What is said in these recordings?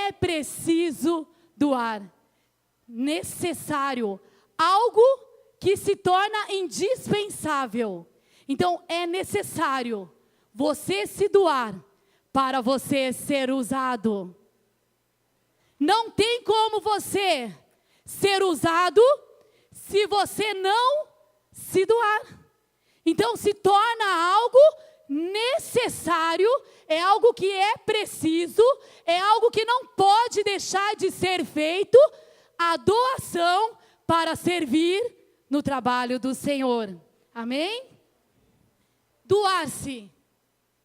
é preciso doar. Necessário. Algo que se torna indispensável. Então, é necessário você se doar para você ser usado. Não tem como você ser usado se você não se doar. Então, se torna algo necessário, é algo que é preciso, é algo que não pode deixar de ser feito, a doação para servir no trabalho do Senhor. Amém? Doar-se,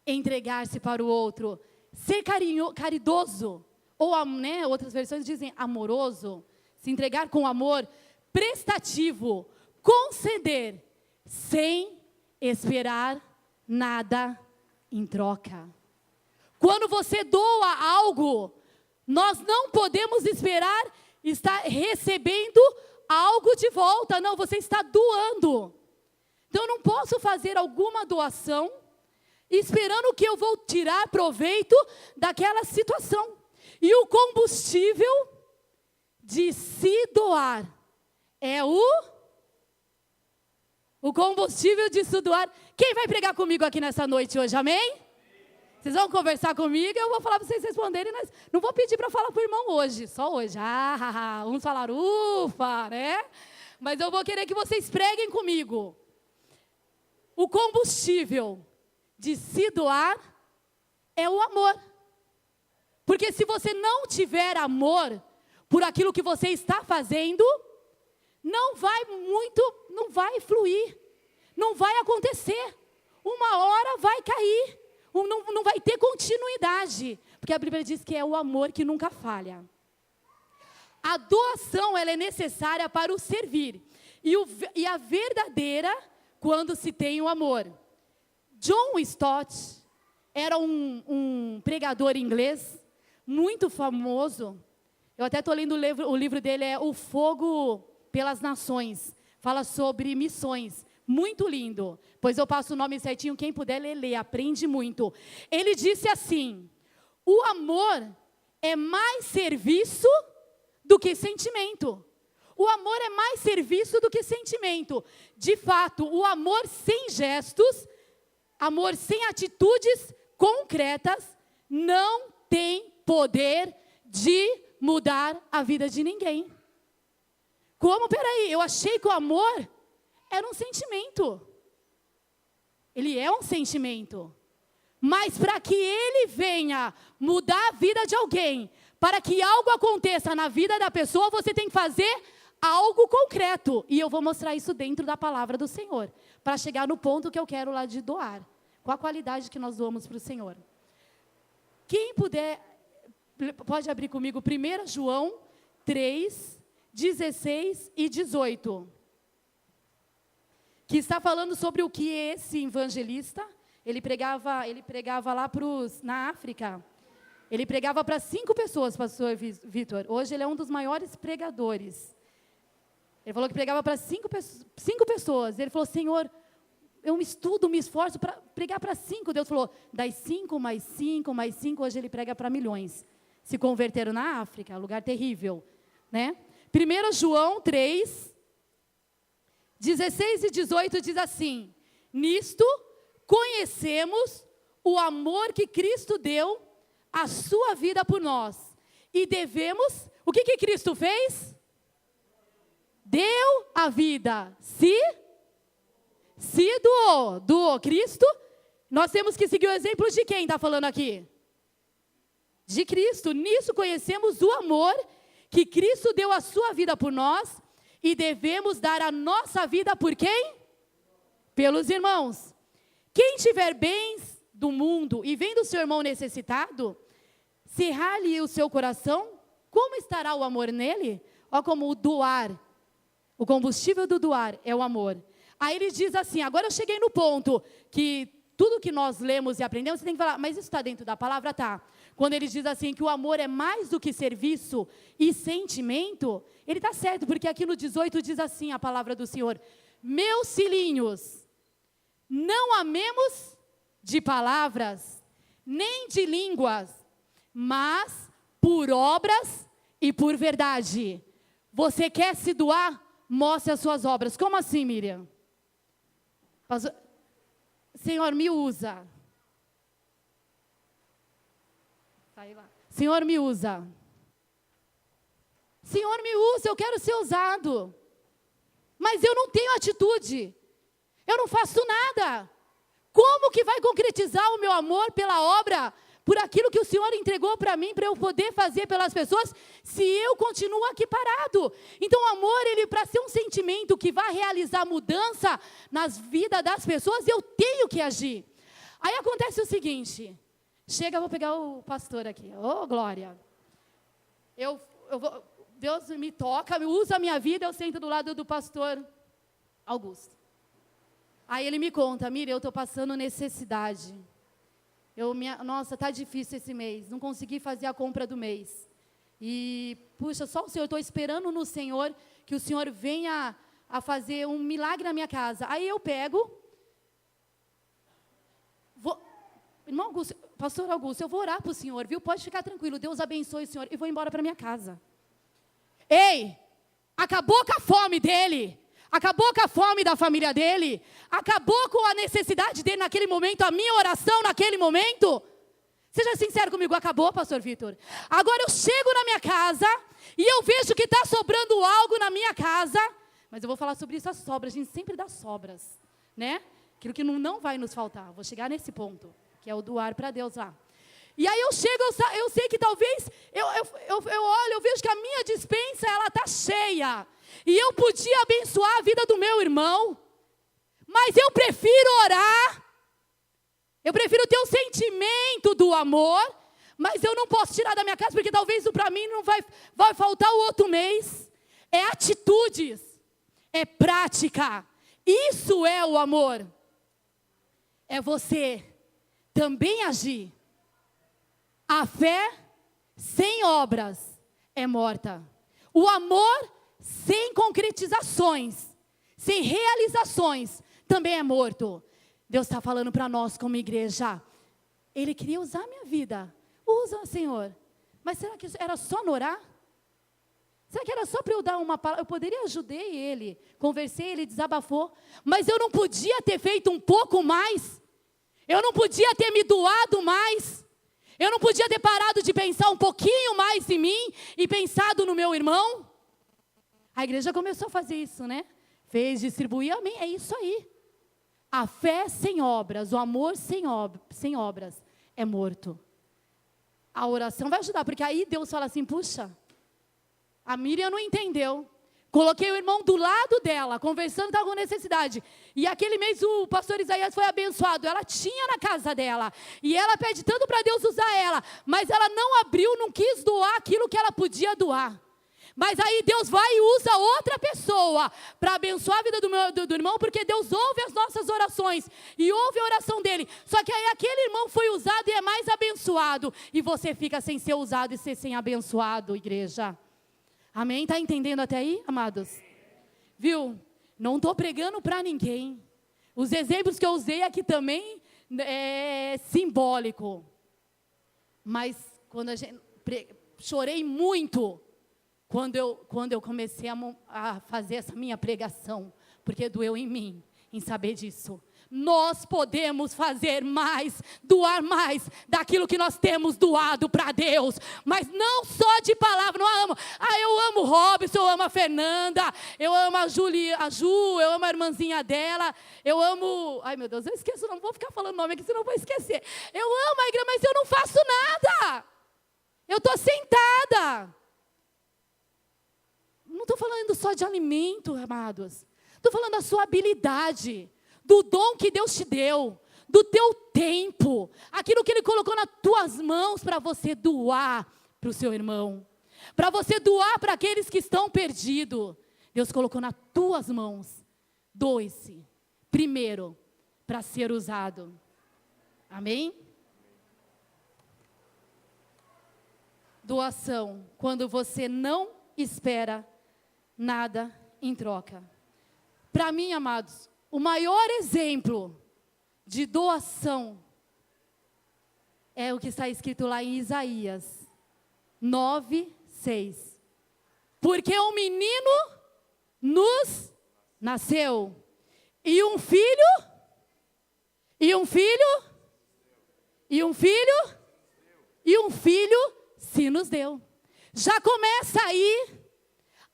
entregar-se para o outro, ser caridoso, ou outras versões dizem amoroso, se entregar com amor, prestativo, conceder, sem esperar nada em troca. Quando você doa algo, nós não podemos esperar estar recebendo algo de volta. Não, você está doando. Então, eu não posso fazer alguma doação esperando que eu vou tirar proveito daquela situação. E o combustível de se doar é o combustível de se doar. Quem vai pregar comigo aqui nessa noite hoje, amém? Vocês vão conversar comigo, eu vou falar para vocês responderem. Não vou pedir para falar para o irmão hoje, só hoje. Uns falaram, ufa, né? Mas eu vou querer que vocês preguem comigo. O combustível de se doar é o amor. Porque se você não tiver amor por aquilo que você está fazendo, não vai fluir, não vai acontecer. Uma hora vai cair, não vai ter continuidade. Porque a Bíblia diz que é o amor que nunca falha. A doação, ela é necessária para o servir. E a verdadeira, quando se tem o amor. John Stott era um pregador inglês, muito famoso. Eu até estou lendo o livro dele, é O Fogo pelas Nações. Fala sobre missões. Muito lindo. Pois eu passo o nome certinho, quem puder ler, aprende muito. Ele disse assim, o amor é mais serviço do que sentimento. O amor é mais serviço do que sentimento. De fato, o amor sem gestos, amor sem atitudes concretas, não tem poder de mudar a vida de ninguém. Como? Peraí, eu achei que o amor era um sentimento. Ele é um sentimento. Mas para que ele venha mudar a vida de alguém, para que algo aconteça na vida da pessoa, você tem que fazer algo concreto. E eu vou mostrar isso dentro da palavra do Senhor, para chegar no ponto que eu quero lá de doar. Com a qualidade que nós doamos para o Senhor. Quem puder, pode abrir comigo 1 João 3, 16 e 18. Que está falando sobre o que esse evangelista, ele pregava lá na África. Ele pregava para 5 pessoas, pastor Vitor. Hoje ele é um dos maiores pregadores. Ele falou que pregava para 5 pessoas. Ele falou, Senhor, eu me esforço para pregar para 5. Deus falou, das 5 mais 5 mais 5, hoje ele prega para milhões. Se converteram na África, lugar terrível, né? 1 João 3, 16 e 18 diz assim, nisto conhecemos o amor que Cristo deu a sua vida por nós. E devemos, o que Cristo fez? Deu a vida, se doou Cristo, nós temos que seguir o exemplo de quem está falando aqui? De Cristo. Nisso conhecemos o amor que Cristo deu a sua vida por nós e devemos dar a nossa vida por quem? Pelos irmãos. Quem tiver bens do mundo e vendo o seu irmão necessitado, cerrar-lhe o seu coração, como estará o amor nele? Olha como o doar, o combustível do doar é o amor. Aí ele diz assim, agora eu cheguei no ponto que tudo que nós lemos e aprendemos, você tem que falar, mas isso está dentro da palavra? Tá. Quando ele diz assim que o amor é mais do que serviço e sentimento, ele está certo, porque aqui no 18 diz assim a palavra do Senhor, meus filhinhos, não amemos de palavras, nem de línguas, mas por por obras e por verdade. Você quer se doar? Mostre as suas obras. Como assim, Miriam? Senhor, me usa. Sai lá. Senhor, me usa. Senhor, me usa, eu quero ser usado. Mas eu não tenho atitude. Eu não faço nada. Como que vai concretizar o meu amor pela obra, por aquilo que o Senhor entregou para mim, para eu poder fazer pelas pessoas, se eu continuo aqui parado? Então o amor, ele para ser um sentimento que vai realizar mudança nas vidas das pessoas, eu tenho que agir. Aí acontece o seguinte, chega, vou pegar o pastor aqui, ô glória, Deus me toca, usa a minha vida, eu sento do lado do pastor Augusto. Aí ele me conta, Miriam, eu estou passando necessidade. Nossa, está difícil esse mês, não consegui fazer a compra do mês. E, puxa, só o Senhor, estou esperando no Senhor, que o Senhor venha a fazer um milagre na minha casa. Aí eu pego, irmão Augusto, pastor Augusto, eu vou orar para o Senhor, viu? Pode ficar tranquilo, Deus abençoe o Senhor, e vou embora para minha casa. Ei, acabou com a fome dele. Acabou com a fome da família dele? Acabou com a necessidade dele naquele momento? A minha oração naquele momento? Seja sincero comigo, acabou, pastor Vitor? Agora eu chego na minha casa e eu vejo que está sobrando algo na minha casa. Mas eu vou falar sobre isso, as sobras. A gente sempre dá sobras, né? Aquilo que não vai nos faltar. Vou chegar nesse ponto, que é o doar para Deus lá. E aí eu chego, eu sei que talvez, eu olho, eu vejo que a minha despensa, ela está cheia. E eu podia abençoar a vida do meu irmão, mas eu prefiro orar, eu prefiro ter o sentimento do amor, mas eu não posso tirar da minha casa, porque talvez para mim não vai faltar o outro mês. É atitudes, é prática, isso é o amor. É você também agir. A fé sem obras é morta. O amor sem concretizações, sem realizações, também é morto. Deus está falando para nós como igreja. Ele queria usar a minha vida. Usa, Senhor. Mas será que era só no orar? Será que era só para eu dar uma palavra? Eu poderia ajudar ele, conversei, ele desabafou. Mas eu não podia ter feito um pouco mais? Eu não podia ter me doado mais? Eu não podia ter parado de pensar um pouquinho mais em mim e pensado no meu irmão? A igreja começou a fazer isso, né? Fez, distribuir, amém, é isso aí. A fé sem obras, o amor sem obras é morto. A oração vai ajudar, porque aí Deus fala assim, puxa, a Miriam não entendeu. Coloquei o irmão do lado dela, conversando, estava com necessidade. E aquele mês o pastor Isaías foi abençoado. Ela tinha na casa dela. E ela pede tanto para Deus usar ela. Mas ela não abriu, não quis doar aquilo que ela podia doar. Mas aí Deus vai e usa outra pessoa para abençoar a vida do irmão, porque Deus ouve as nossas orações e ouve a oração dele. Só que aí aquele irmão foi usado e é mais abençoado. E você fica sem ser usado e ser sem abençoado, igreja. Amém? Está entendendo até aí, amados? Viu? Não estou pregando para ninguém. Os exemplos que eu usei aqui também é simbólico. Mas quando chorei muito quando eu comecei a fazer essa minha pregação, porque doeu em mim, em saber disso. Nós podemos fazer mais, doar mais daquilo que nós temos doado para Deus, mas não só de palavra, não amo. Eu amo o Robson, eu amo a Fernanda, eu amo a Ju, eu amo a irmãzinha dela, eu amo, ai meu Deus, eu esqueço, não vou ficar falando nome aqui, senão eu vou esquecer. Eu amo a igreja, mas eu não faço nada, eu estou sentada. Não estou falando só de alimento, amados, estou falando da sua habilidade, do dom que Deus te deu, do teu tempo, aquilo que Ele colocou nas tuas mãos para você doar para o seu irmão, para você doar para aqueles que estão perdidos. Deus colocou nas tuas mãos. Doe-se primeiro para ser usado. Amém? Doação, quando você não espera nada em troca. Para mim, amados, o maior exemplo de doação é o que está escrito lá em Isaías. 9:6. Porque um menino nos nasceu, e um filho, se nos deu. Já começa aí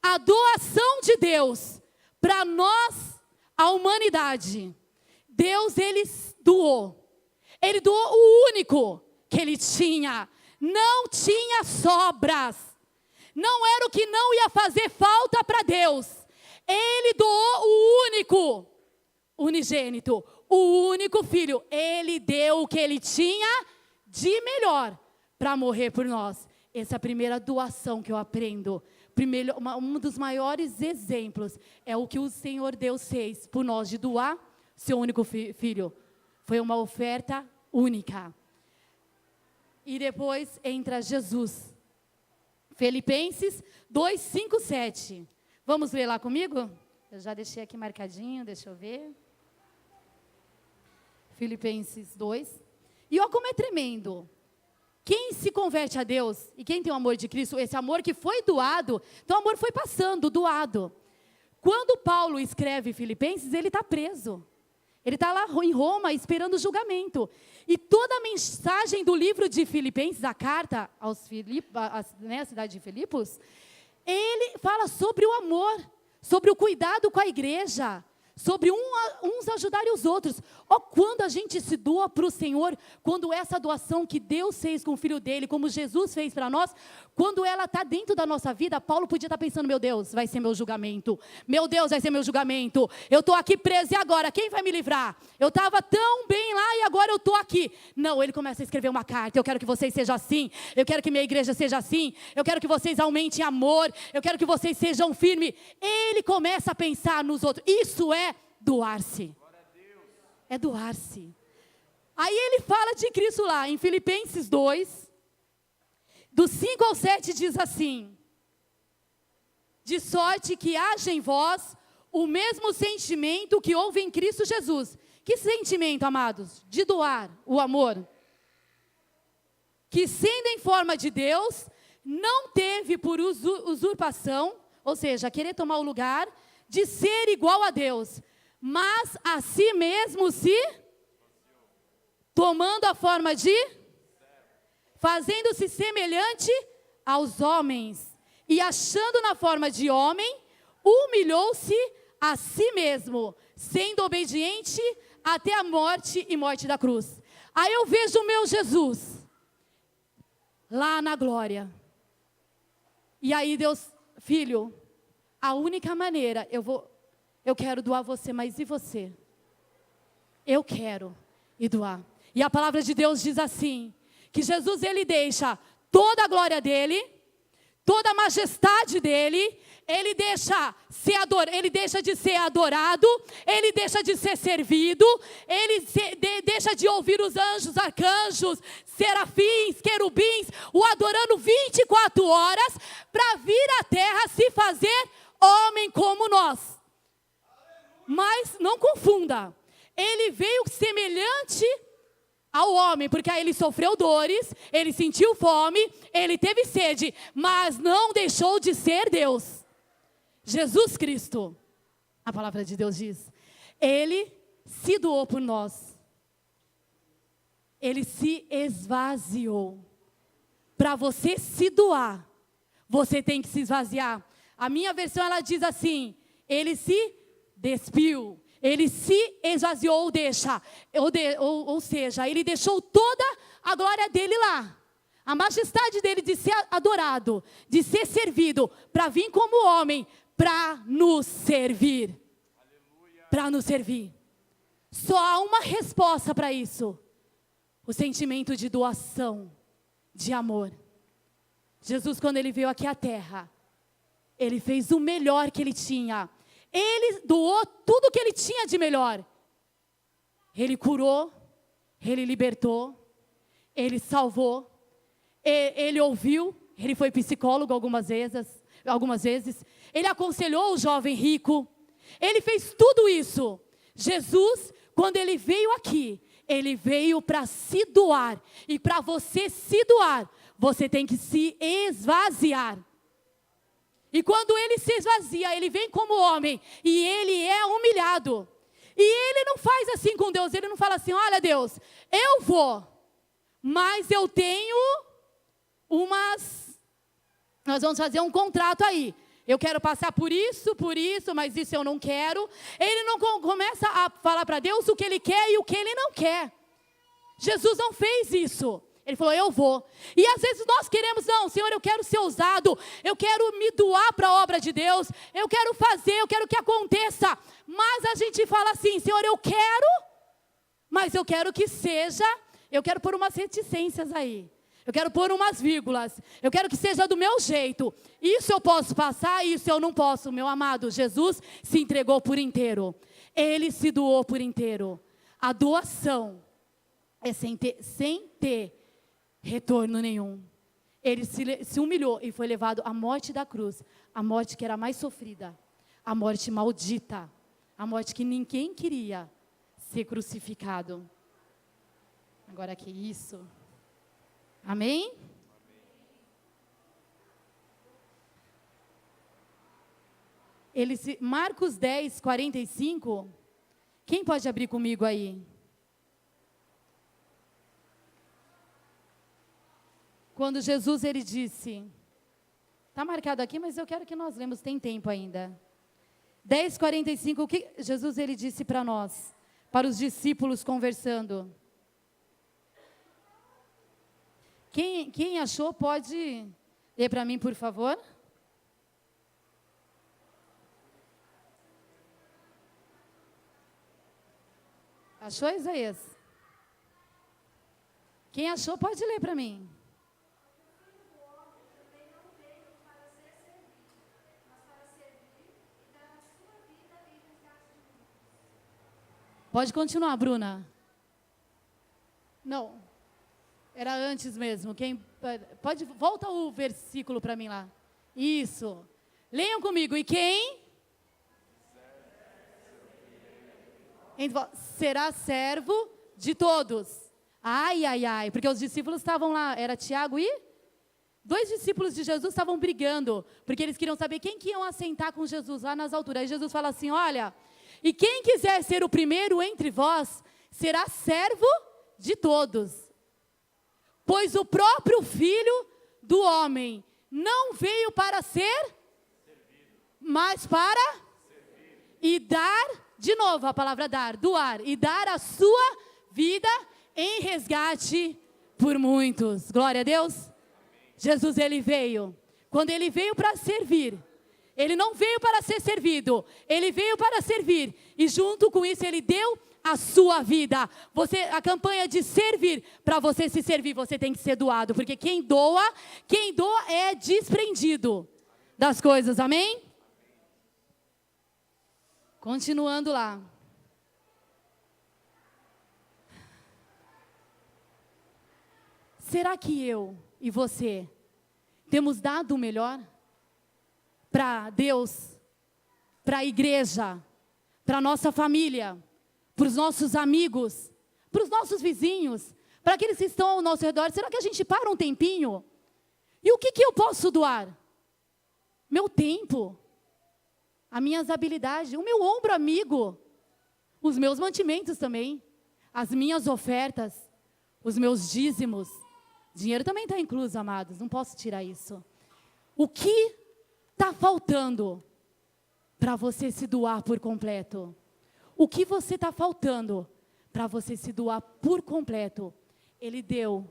a doação de Deus para nós, a humanidade. Deus, Ele doou o único que Ele tinha. Não tinha sobras. Não era o que não ia fazer falta para Deus. Ele doou o único, unigênito, o único filho. Ele deu o que Ele tinha de melhor para morrer por nós. Essa é a primeira doação que eu aprendo. Um dos maiores exemplos é o que o Senhor Deus fez por nós, de doar seu único filho. Foi uma oferta única. E depois entra Jesus. Filipenses 2:5-7. Vamos ler lá comigo? Eu já deixei aqui marcadinho, deixa eu ver. Filipenses 2. E olha como é tremendo. Quem se converte a Deus, e quem tem o amor de Cristo, esse amor que foi doado, então o amor foi passando, doado. Quando Paulo escreve Filipenses, ele está preso. Ele está lá em Roma esperando o julgamento. E toda a mensagem do livro de Filipenses, a carta aos à cidade de Filipos, ele fala sobre o amor, sobre o cuidado com a igreja, sobre uns ajudarem os outros. Quando a gente se doa para o Senhor, quando essa doação que Deus fez com o Filho dele, como Jesus fez para nós, quando ela está dentro da nossa vida, Paulo podia estar pensando, meu Deus, vai ser meu julgamento. Meu Deus, vai ser meu julgamento. Eu estou aqui preso e agora, quem vai me livrar? Eu estava tão bem lá e agora eu estou aqui. Não, ele começa a escrever uma carta. Eu quero que vocês sejam assim. Eu quero que minha igreja seja assim. Eu quero que vocês aumentem amor. Eu quero que vocês sejam firmes. Ele começa a pensar nos outros. Isso é doar-se. É doar-se. Aí ele fala de Cristo lá, em Filipenses 2, do 5-7, diz assim: de sorte que haja em vós o mesmo sentimento que houve em Cristo Jesus. Que sentimento, amados? De doar, o amor. Que sendo em forma de Deus, não teve por usurpação, ou seja, querer tomar o lugar de ser igual a Deus, mas a si mesmo tomando a forma de, fazendo-se semelhante aos homens, e achando na forma de homem, humilhou-se a si mesmo, sendo obediente até a morte e morte da cruz. Aí eu vejo o meu Jesus, lá na glória. E aí Deus, filho, a única maneira, eu quero doar você, mas e você? Eu quero ir doar. E a palavra de Deus diz assim, que Jesus, ele deixa toda a glória dele, toda a majestade dele, ele deixa de ser adorado, ele deixa de ser servido, ele deixa de ouvir os anjos, arcanjos, serafins, querubins, o adorando 24 horas, para vir à terra se fazer homem como nós. Mas não confunda, ele veio semelhante ao homem, porque aí ele sofreu dores, ele sentiu fome, ele teve sede, mas não deixou de ser Deus. Jesus Cristo, a palavra de Deus diz, ele se doou por nós, ele se esvaziou. Para você se doar, você tem que se esvaziar. A minha versão, ela diz assim, ele se despiu, ele se esvaziou, ou seja, ele deixou toda a glória dele lá, a majestade dele de ser adorado, de ser servido, para vir como homem, para nos servir. Para nos servir. Só há uma resposta para isso: o sentimento de doação, de amor. Jesus, quando ele veio aqui à terra, ele fez o melhor que ele tinha. Ele doou tudo que ele tinha de melhor. Ele curou, ele libertou, ele salvou, ele ouviu, ele foi psicólogo algumas vezes, ele aconselhou o jovem rico, ele fez tudo isso. Jesus, quando ele veio aqui, ele veio para se doar, e para você se doar, você tem que se esvaziar. E quando ele se esvazia, ele vem como homem e ele é humilhado. E ele não faz assim com Deus, ele não fala assim, olha Deus, eu vou, mas eu tenho nós vamos fazer um contrato aí. Eu quero passar por isso, mas isso eu não quero. Ele não começa a falar para Deus o que ele quer e o que ele não quer. Jesus não fez isso. Ele falou, eu vou. E às vezes nós queremos, não, Senhor, eu quero ser ousado, eu quero me doar para a obra de Deus, eu quero fazer, eu quero que aconteça. Mas a gente fala assim, Senhor, eu quero, mas eu quero que seja, eu quero pôr umas reticências aí. Eu quero pôr umas vírgulas, eu quero que seja do meu jeito. Isso eu posso passar, isso eu não posso. Meu amado, Jesus se entregou por inteiro. Ele se doou por inteiro. A doação é sem ter retorno nenhum. Ele se humilhou e foi levado à morte da cruz. A morte que era mais sofrida. A morte maldita. A morte que ninguém queria ser crucificado. Agora que isso... Amém? Marcos 10, 45. Quem pode abrir comigo aí? Quando Jesus, ele disse... Está marcado aqui, mas eu quero que nós lemos, tem tempo ainda. 10, 45, o que Jesus, ele disse para nós? Para os discípulos conversando. Quem achou pode ler para mim, por favor? Achou, Isaías? Quem achou pode ler para mim. Pode continuar, Bruna. Não. Era antes mesmo. Volta o versículo para mim lá. Isso. Leiam comigo. E quem? Será servo de todos. Ai, ai, ai. Porque os discípulos estavam lá. Era Tiago e? 2 discípulos de Jesus estavam brigando. Porque eles queriam saber quem que iam assentar com Jesus lá nas alturas. Aí Jesus fala assim, olha. E quem quiser ser o primeiro entre vós, será servo de todos. Pois o próprio Filho do Homem não veio para ser, mas para e dar, de novo a palavra dar, doar, e dar a sua vida em resgate por muitos. Glória a Deus. Jesus, ele veio. Quando ele veio para servir, ele não veio para ser servido, ele veio para servir. E junto com isso ele deu a sua vida. A campanha de servir, para você se servir, você tem que ser doado. Porque quem doa é desprendido das coisas, amém? Continuando lá. Será que eu e você temos dado o melhor para Deus, para a igreja, para a nossa família, para os nossos amigos, para os nossos vizinhos, para aqueles que estão ao nosso redor? Será que a gente para um tempinho? E o que eu posso doar? Meu tempo, as minhas habilidades, o meu ombro amigo, os meus mantimentos também, as minhas ofertas, os meus dízimos. Dinheiro também está incluso, amados, não posso tirar isso. O que está faltando para você se doar por completo? O que você está faltando para você se doar por completo? Ele deu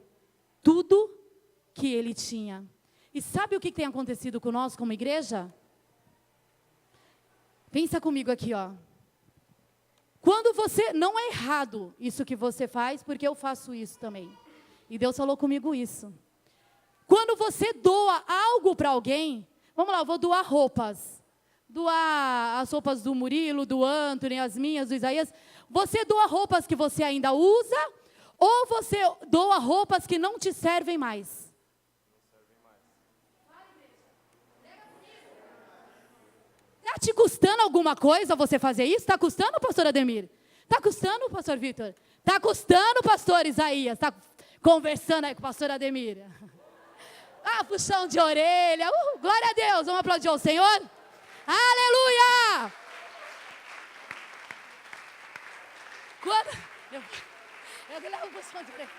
tudo que ele tinha. E sabe o que tem acontecido conosco como igreja? Pensa comigo aqui, ó. Quando você, não é errado isso que você faz, porque eu faço isso também. E Deus falou comigo isso. Quando você doa algo para alguém, vamos lá, eu vou doar roupas. Doar as roupas do Murilo, do Antônio, as minhas, do Isaías. Você doa roupas que você ainda usa, ou você doa roupas que não te servem mais? Está te custando alguma coisa você fazer isso? Está custando, pastor Ademir? Está custando, pastor Vitor? Está custando, pastor Isaías? Está conversando aí com o pastor Ademir? Ah, puxão de orelha. Glória a Deus. Vamos aplaudir ao Senhor? Aleluia! Quando... Eu levo um puxão de orelha.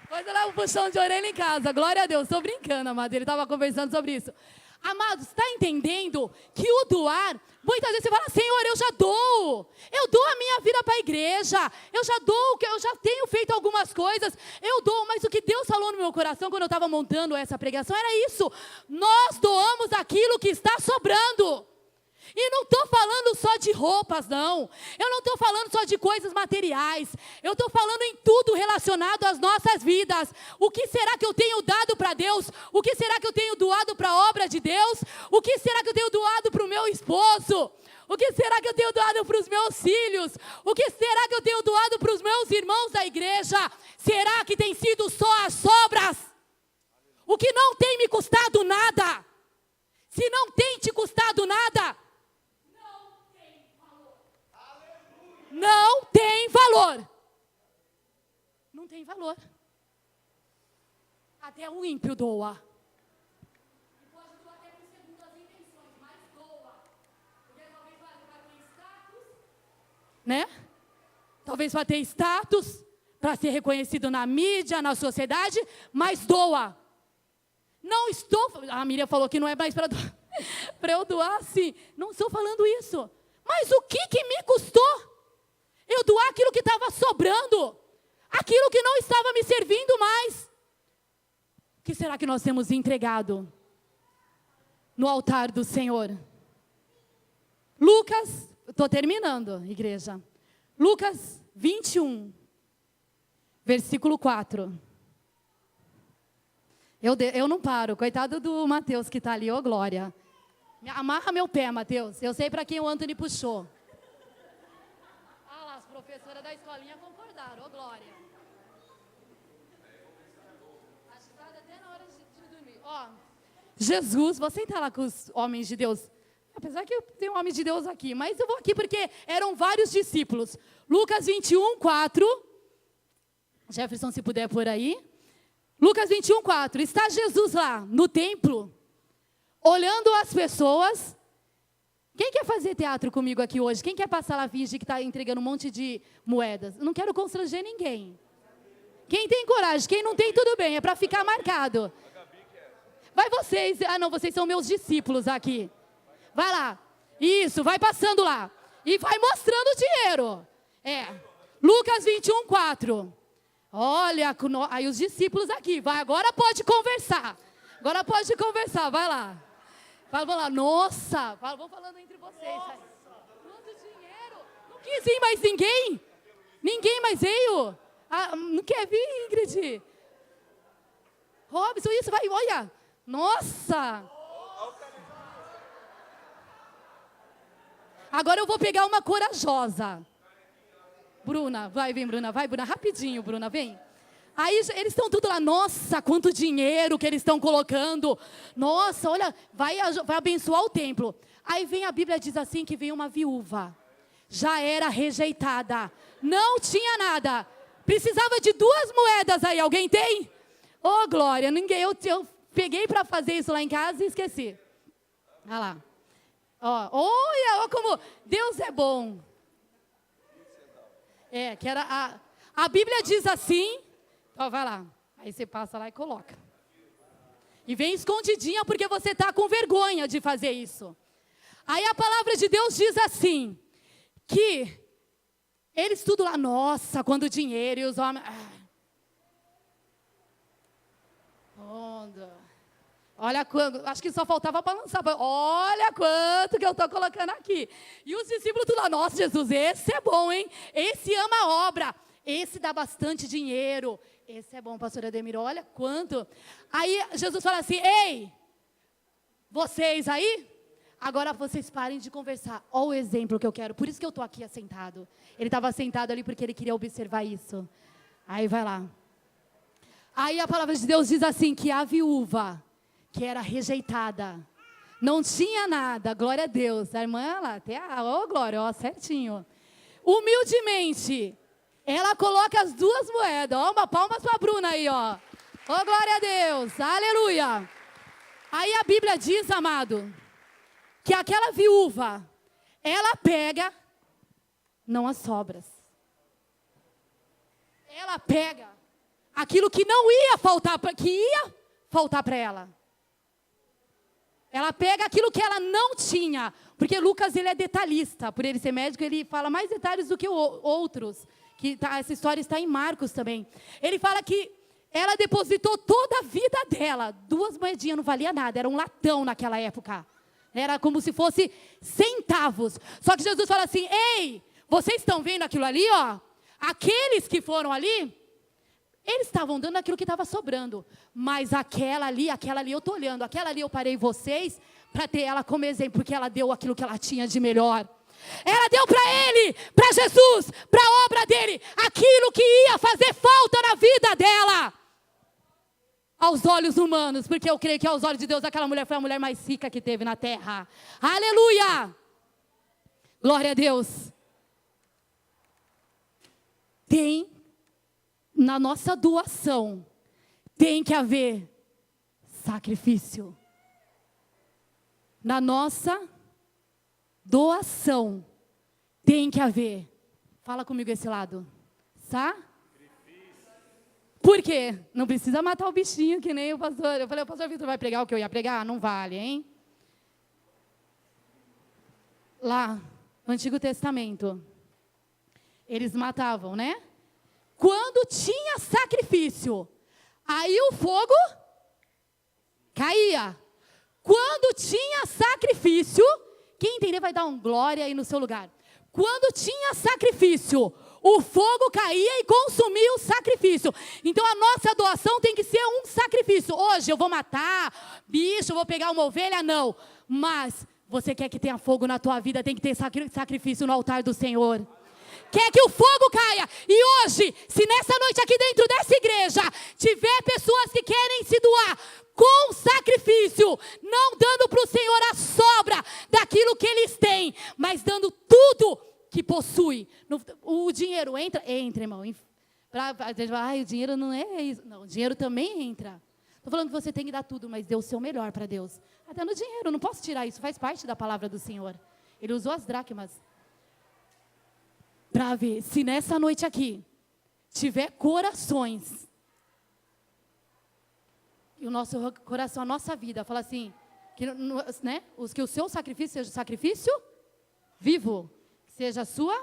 Depois eu levo um puxão de orelha em casa. Glória a Deus. Estou brincando, amado. Ele estava conversando sobre isso. Amados, está entendendo que o doar, muitas vezes você fala, Senhor, eu já dou. Eu dou a minha vida para a igreja. Eu já dou, eu já tenho feito algumas coisas. Eu dou, mas o que Deus falou no meu coração quando eu estava montando essa pregação era isso. Nós doamos aquilo que está sobrando. E não estou falando só de roupas, não. Eu não estou falando só de coisas materiais. Eu estou falando em tudo relacionado às nossas vidas. O que será que eu tenho dado para Deus? O que será que eu tenho doado para a obra de Deus? O que será que eu tenho doado para o meu esposo? O que será que eu tenho doado para os meus filhos? O que será que eu tenho doado para os meus irmãos da igreja? Será que tem sido só as sobras? O que não tem me custado nada? Se não tem te custado nada, não tem valor. Não tem valor. Até o ímpio doa. Pode doar até por segundas intenções, mas doa. Porque talvez vai ter status, né? Talvez vai ter status para ser reconhecido na mídia, na sociedade, mas doa. Não estou... A Miriam falou que não é mais para eu doar assim. Não estou falando isso. Mas o que me custou? Eu doar aquilo que estava sobrando, aquilo que não estava me servindo mais. O que será que nós temos entregado no altar do Senhor? Lucas, estou terminando, igreja. Lucas 21, versículo 4. Eu não paro, coitado do Mateus que está ali, ô glória. Amarra meu pé, Mateus, eu sei para quem o Anthony puxou. Professora da escolinha concordaram, ô glória. Acho que até na hora de dormir. Ó, Jesus, você está lá com os homens de Deus. Apesar que eu tenho homens de Deus aqui, mas eu vou aqui porque eram vários discípulos. Lucas 21, 4. Jefferson, se puder por aí. Lucas 21, 4. Está Jesus lá no templo, olhando as pessoas. Quem quer fazer teatro comigo aqui hoje? Quem quer passar lá, fingir que está entregando um monte de moedas? Eu não quero constranger ninguém. Quem tem coragem? Quem não tem, tudo bem. É para ficar marcado. Vai vocês. Ah, não, vocês são meus discípulos aqui. Vai lá. Isso, vai passando lá. E vai mostrando o dinheiro. Lucas 21, 4. Olha, aí os discípulos aqui. Vai, agora pode conversar. Agora pode conversar, vai lá. Vamos lá, nossa, vamos falando entre vocês. Quanto dinheiro? Não quis ir mais ninguém? Ninguém mais veio? Ah, não quer vir, Ingrid? Robson, isso vai, olha. Nossa. Agora eu vou pegar uma corajosa. Bruna, vem, Bruna, rapidinho, Bruna, vem. Aí eles estão tudo lá, nossa, quanto dinheiro que eles estão colocando. Nossa, olha, vai abençoar o templo. Aí vem a Bíblia, diz assim, que veio uma viúva. Já era rejeitada, não tinha nada. Precisava de 2 moedas aí, alguém tem? Ô, glória, ninguém, eu peguei para fazer isso lá em casa e esqueci. Olha lá. Olha como Deus é bom. Que era a Bíblia diz assim... vai lá. Aí você passa lá e coloca. E vem escondidinha porque você está com vergonha de fazer isso. Aí a palavra de Deus diz assim, que eles tudo lá, nossa, quando o dinheiro e os homens... Olha quanto, acho que só faltava balançar. Olha quanto que eu estou colocando aqui. E os discípulos tudo lá, nossa, Jesus, esse é bom, hein? Esse ama a obra. Esse dá bastante dinheiro. Esse é bom, pastor Ademir, olha quanto. Aí Jesus fala assim, ei, vocês aí, agora vocês parem de conversar. Olha o exemplo que eu quero, por isso que eu estou aqui assentado. Ele estava sentado ali porque ele queria observar isso. Aí vai lá. Aí a palavra de Deus diz assim, que a viúva, que era rejeitada, não tinha nada, glória a Deus. A irmã lá, até glória, certinho. Humildemente, ela coloca as 2 moedas. Palmas para a Bruna aí, ó. Oh, glória a Deus, aleluia. Aí a Bíblia diz, amado, que aquela viúva, ela pega, não as sobras. Ela pega aquilo que não ia faltar, que ia faltar para ela. Ela pega aquilo que ela não tinha, porque Lucas, ele é detalhista, por ele ser médico, ele fala mais detalhes do que outros, essa história está em Marcos também. Ele fala que ela depositou toda a vida dela, 2 moedinhas, não valia nada, era um latão naquela época, era como se fosse centavos, só que Jesus fala assim, ei, vocês estão vendo aquilo ali, ó? Aqueles que foram ali, eles estavam dando aquilo que estava sobrando. Mas aquela ali, eu estou olhando. Aquela ali eu parei vocês para ter ela como exemplo. Porque ela deu aquilo que ela tinha de melhor. Ela deu para ele, para Jesus, para a obra dele. Aquilo que ia fazer falta na vida dela. Aos olhos humanos. Porque eu creio que aos olhos de Deus aquela mulher foi a mulher mais rica que teve na terra. Aleluia! Glória a Deus. Na nossa doação, tem que haver sacrifício. Na nossa doação, tem que haver. Fala comigo esse lado. Por quê? Não precisa matar o bichinho, que nem o pastor. Eu falei, o pastor Vitor vai pregar o que eu ia pregar? Não vale, hein? Lá, no Antigo Testamento, eles matavam, né? Quando tinha sacrifício, aí o fogo caía. Quando tinha sacrifício, quem entender vai dar um glória aí no seu lugar. Quando tinha sacrifício, o fogo caía e consumia o sacrifício. Então a nossa doação tem que ser um sacrifício. Hoje eu vou matar bicho, vou pegar uma ovelha, não. Mas você quer que tenha fogo na tua vida, tem que ter sacrifício no altar do Senhor. Quer que o fogo caia. E hoje, se nessa noite aqui dentro dessa igreja tiver pessoas que querem se doar com sacrifício, não dando para o Senhor a sobra daquilo que eles têm, mas dando tudo que possui. O dinheiro entra, irmão. O dinheiro não é isso. Não, o dinheiro também entra. Estou falando que você tem que dar tudo, mas dê o seu melhor para Deus. Até no dinheiro, não posso tirar isso, faz parte da palavra do Senhor. Ele usou as dracmas. Para ver se nessa noite aqui tiver corações, e o nosso coração, a nossa vida, fala assim, que, né, que o seu sacrifício seja sacrifício vivo, que seja a sua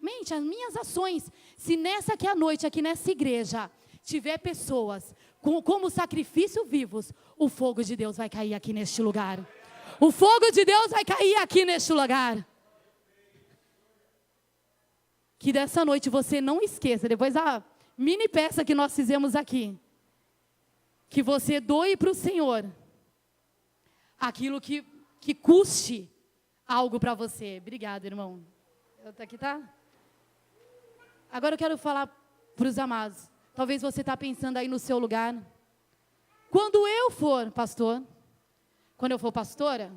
mente, as minhas ações. Se nessa aqui a noite, aqui nessa igreja, tiver pessoas como sacrifício vivos, o fogo de Deus vai cair aqui neste lugar. O fogo de Deus vai cair aqui neste lugar. Que dessa noite você não esqueça, depois da mini peça que nós fizemos aqui, que você doe para o Senhor aquilo que custe algo para você. Obrigada, irmão. Aqui tá? Agora eu quero falar para os amados. Talvez você está pensando aí no seu lugar. Quando eu for pastor, quando eu for pastora,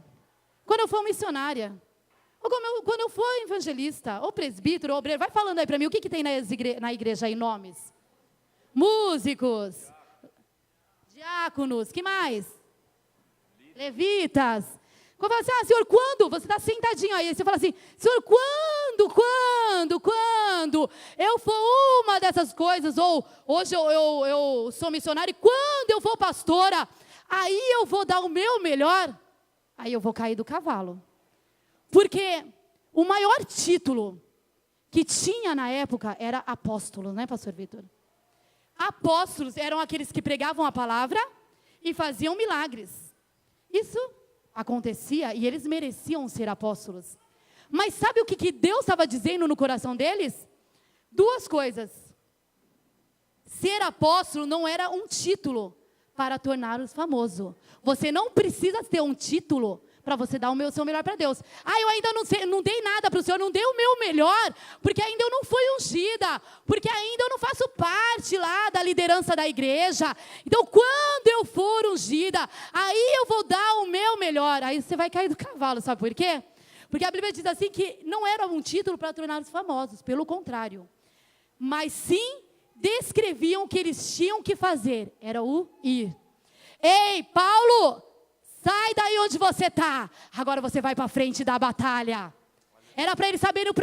quando eu for missionária, ou quando eu for evangelista, ou presbítero, ou obreiro, vai falando aí para mim, o que tem na igreja aí, nomes? Músicos, diáconos, que mais? Levitas. Quando fala assim, Senhor, quando? Você está sentadinho aí, você fala assim, Senhor, quando eu for uma dessas coisas, ou hoje eu sou missionário, e quando eu for pastora, aí eu vou dar o meu melhor, aí eu vou cair do cavalo. Porque o maior título que tinha na época era apóstolo, né, pastor Vitor? Apóstolos eram aqueles que pregavam a palavra e faziam milagres. Isso acontecia e eles mereciam ser apóstolos. Mas sabe o que Deus estava dizendo no coração deles? 2 coisas. Ser apóstolo não era um título para torná-los famoso. Você não precisa ter um título para você dar o seu melhor para Deus. Eu ainda não dei nada para o Senhor, não dei o meu melhor, porque ainda eu não fui ungida, porque ainda eu não faço parte lá da liderança da igreja. Então, quando eu for ungida, aí eu vou dar o meu melhor. Aí você vai cair do cavalo, sabe por quê? Porque a Bíblia diz assim que não era um título para torná-los famosos, pelo contrário. Mas sim descreviam o que eles tinham que fazer. Era o ir. Ei, Paulo, sai daí onde você está. Agora você vai para frente da batalha. Era para eles saberem o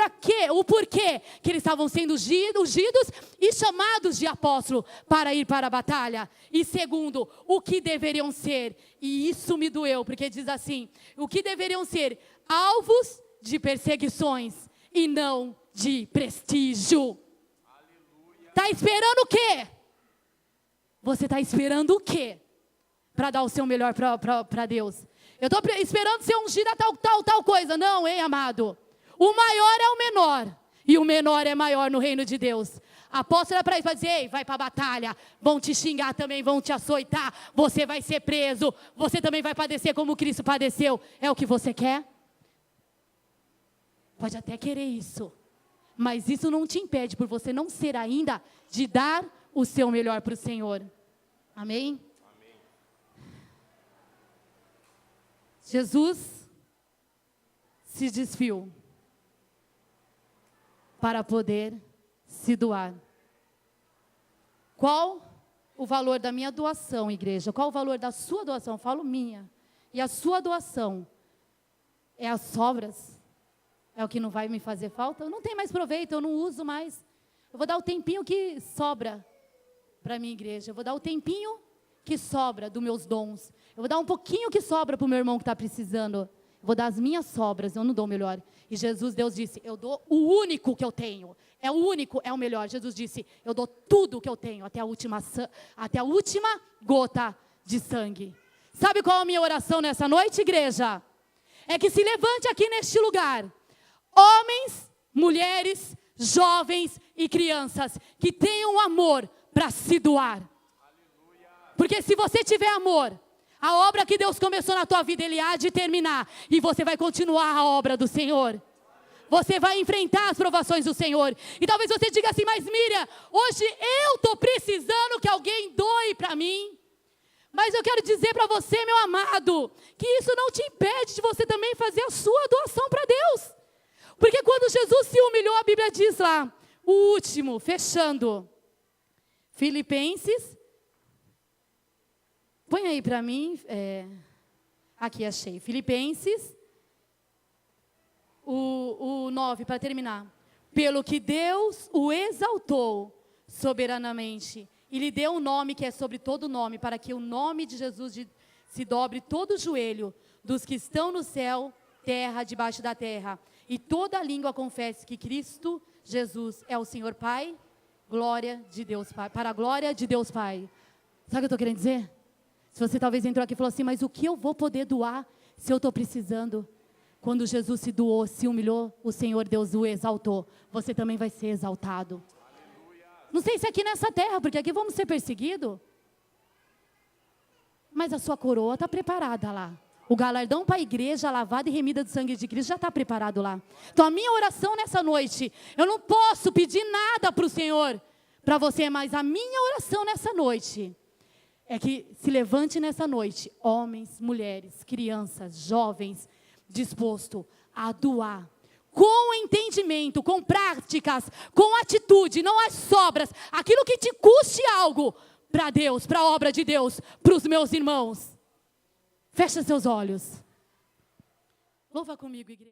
porquê que eles estavam sendo ungidos e chamados de apóstolo para ir para a batalha. E segundo, o que deveriam ser. E isso me doeu, porque diz assim, o que deveriam ser alvos de perseguições e não de prestígio. Está esperando o quê? Você está esperando o quê? Para dar o seu melhor para Deus. Eu estou esperando ser ungido a tal coisa. Não, hein, amado? O maior é o menor, e o menor é maior no reino de Deus. A apóstola para isso, vai dizer, ei, vai para a batalha, vão te xingar também, vão te açoitar, você vai ser preso, você também vai padecer como Cristo padeceu. É o que você quer? Pode até querer isso, mas isso não te impede, por você não ser ainda, de dar o seu melhor para o Senhor. Amém? Amém. Jesus se desfiou para poder se doar. Qual o valor da minha doação, igreja? Qual o valor da sua doação? Eu falo minha. E a sua doação é as sobras? É o que não vai me fazer falta? Eu não tenho mais proveito, eu não uso mais. Eu vou dar o tempinho que sobra para a minha igreja. Eu vou dar o tempinho que sobra dos meus dons. Eu vou dar um pouquinho que sobra para o meu irmão que está precisando. Eu vou dar as minhas sobras, eu não dou o melhor. E Jesus, Deus disse, eu dou o único que eu tenho. É o único, é o melhor. Jesus disse, eu dou tudo que eu tenho, até a última gota de sangue. Sabe qual é a minha oração nessa noite, igreja? É que se levante aqui neste lugar, homens, mulheres, jovens e crianças, que tenham amor para se doar. Porque se você tiver amor, a obra que Deus começou na tua vida, Ele há de terminar. E você vai continuar a obra do Senhor. Você vai enfrentar as provações do Senhor. E talvez você diga assim, mas Miriam, hoje eu estou precisando que alguém doe para mim. Mas eu quero dizer para você, meu amado, que isso não te impede de você também fazer a sua doação para Deus. Porque quando Jesus se humilhou, a Bíblia diz lá, o último, fechando, Filipenses. Põe aí para mim, aqui achei, Filipenses, o 9, para terminar. Pelo que Deus o exaltou soberanamente, e lhe deu um nome que é sobre todo nome, para que o nome de Jesus se dobre todo o joelho, dos que estão no céu, terra, debaixo da terra, e toda língua confesse que Cristo Jesus é o Senhor Pai, glória de Deus Pai, para a glória de Deus Pai. Sabe o que eu estou querendo dizer? Se você talvez entrou aqui e falou assim, mas o que eu vou poder doar se eu estou precisando? Quando Jesus se doou, se humilhou, o Senhor Deus o exaltou. Você também vai ser exaltado. Aleluia. Não sei se aqui nessa terra, porque aqui vamos ser perseguidos. Mas a sua coroa está preparada lá. O galardão para a igreja lavada e remida do sangue de Cristo já está preparado lá. Então a minha oração nessa noite, eu não posso pedir nada para o Senhor, para você, mas a minha oração nessa noite é que se levante nessa noite, homens, mulheres, crianças, jovens, disposto a doar, com entendimento, com práticas, com atitude, não as sobras, aquilo que te custe algo, para Deus, para a obra de Deus, para os meus irmãos. Fecha seus olhos. Louva comigo, igreja.